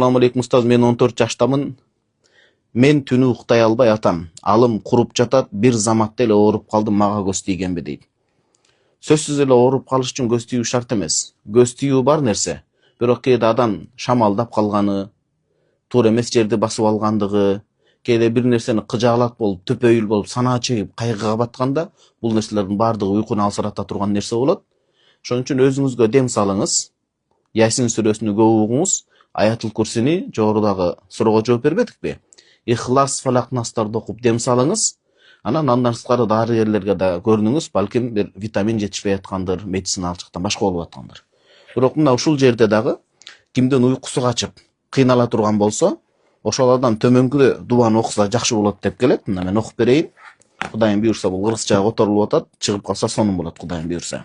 Assalamu алейкум устаз, мен 14 жаштамын. Мен түнү уктай албай атам. Алым куруп жатат, бир заматта эле ооруп калдым, мага көз тийгенби дейт. Сөзсүз эле ооруп калыш үчүн көз тийүү шарт эмес. Көз тийүү бар нерсе. Бирок кээде адам шамалдап калганы, туура эмес жерди басып алгандыгы, кээде бир нерсени кыжаалат болуп, төпөйүл болуп, санаа чегип, кайгыга батканда бул нерселердин баардыгы уйкуну алсырата турган нерсе болот. Ошон үчүн өзүңүзгө дем салыңыз. Ясин сүрөсүнү көп угуңуз. Аятул Курсини жогорудагы суроого жооп бербедикпи? Ихлас, Фалак, Настарды окуп дем салыңыз. Андан сырткары дарыгерлерге да көрүнүңүз, балким бир витамин жетишпей аткандыр, медициналык жактан башка болуп аткандыр. Бирок мына ушул жерде дагы кимдин уйкусу качып, кыйнала турган болсо, ошол адам төмөнкү дуаны окуса жакшы болот деп келет. Мына мен окуп берейин. Кудайым буйрса бул кыргызчага которулуп атат, чыгып калса сонун болот, Кудайым буйрса.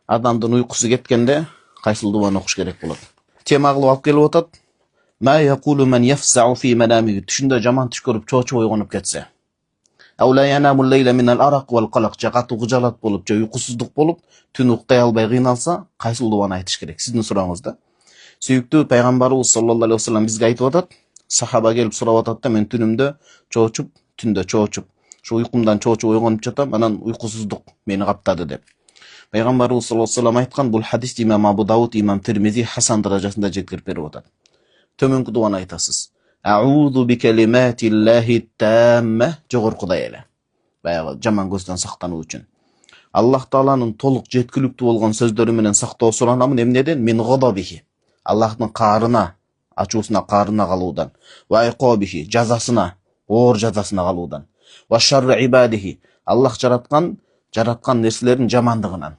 Адамдын уйкусу кеткенде кайсыл дуаны окуш керек болот? Тема кылып алып келип атат. Ма якулу ман яфсау фи манами. Түшүндө жаман түш көрүп чоочуп ойгонуп кетсе. Аула янаму лейла минал арак вал қалак. Катуу кыжалат болуп, же уйкусуздук болуп, түн уктай албай кыйналса, кайсыл дуаны айтыш керек? Сиздин сурооңузда. Сүйүктүү пайгамбарыбыз саллаллаху алейхи вассалам бизге айтып атат. Сахаба келип сурап атат да, мен түнүмдө чоочуп, түндө чоочуп, ушу уйкумдан чоочуп ойгонуп жатам, анан уйкусуздук мени каптады деп. Пайгамбарыбыз саллаллаху алейхи вассалам айткан, бул хадисти имам Абу Дауд, имам Тирмизи хасан даражасында жеткирип берип атат. Төмөнкү дуаны айтасыз. Аузу би калиматиллахи тамма, жогоркудай эле. Баягы жаман көздөн сактануу үчүн. Аллах Тааланын толук жеткиликтүү болгон сөздөрү менен сактоо суранамын эмнеден? Мин гадабихи. Аллахтын каарына, ачуусуна, каарына калуудан. Ва айкобихи, жазасына, оор жазасына калуудан. Ва шарри ибадихи. Аллах жараткан нерселердин жамандыгынан.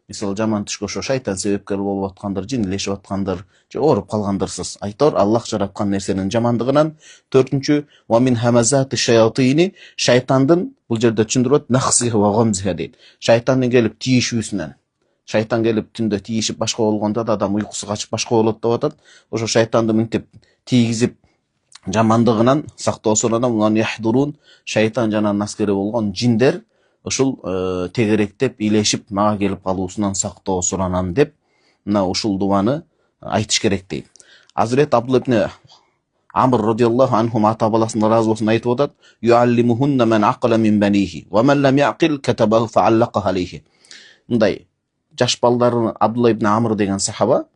Мисалы жаман түшкө ошо шайтан себепкер болуп аткандыр, жинлешип аткандыр, же ооруп калгандырсыз. Айтор Аллах жараткан нерсенин жамандыгынан. Төртүнчү, ва мин хамазати шаятини, шайтандын, бул жерде түшүндүрөт, нахсихи ва гамзихи дейт. Шайтандын келип тийишүүсүнөн. Шайтан келип түндө тийишип башка болгондо да адам уйкусу качып башка болот деп атат. Ошо шайтанды мынтип тийгизип жамандыгынан сактоо суранам. Яхдурун, шайтан жана аскери болгон жиндер ушул тегеректеп, илешип мага келип калуусунан сактоо суранам деп, мына ушул дуаны айтыш керек дейт. Азрет Абдулла ибн Амр радиаллаху анху ата баласына разы болсун айтып атат. Юаллимухунна ман акла мин банихи ва ман лам яқил катабаху фааллаqa алейхи. Мындай жаш балдарын Абдулла ибн Амр деген сахаба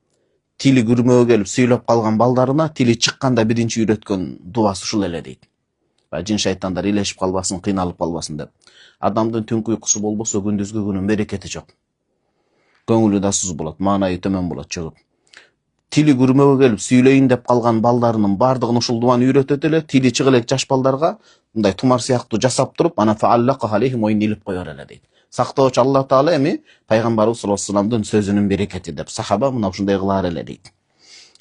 тили күрмөөгө келип сүйлөп калган балдарына тили чыкканда биринчи үйрөткөн дуасы ушул эле дейт. Жин шайтандар илешип калбасын, кыйналып калбасын деп. Адамдын түнкү уйкусу болбосо күндүзгү күнүн берекети жок. Көңүлү да суз болот, маанайы төмөн болот чыгып. Тили күрмөөгө келип сүйлөйүн деп калган балдарынын бардыгын ушул дуаны үйрөтөт эле. Тили чыга элек жаш балдарга мындай тумар сыяктуу жасап туруп, ана фааллаqa алейхи моюн илип коёр эле дейт. Сактоочу Алла Таала эми пайгамбарыбыз саллаллаху алейхи вассаламдын сөзүнүн берекети деп. Сахаба мына ушундай кылаар эле дейт.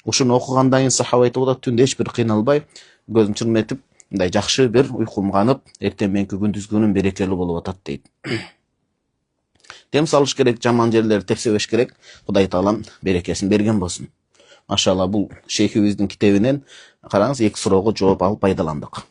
Ушуну окугандан кийин сахаба айтып атат, түндө эч бир кыйналбай, көзүм чырметип, мындай жакшы бир уйкум канып, эртең мененки күндүзгү күнүм берекелүү болуп атат дейт. Дем салыш керек, жаман жерлерди тепсебеш керек. Кудай Таалам берекесин берген болсун. Машалла, бул шейхибиздин китебинен караңыз, эки суроого жооп алып пайдаландык.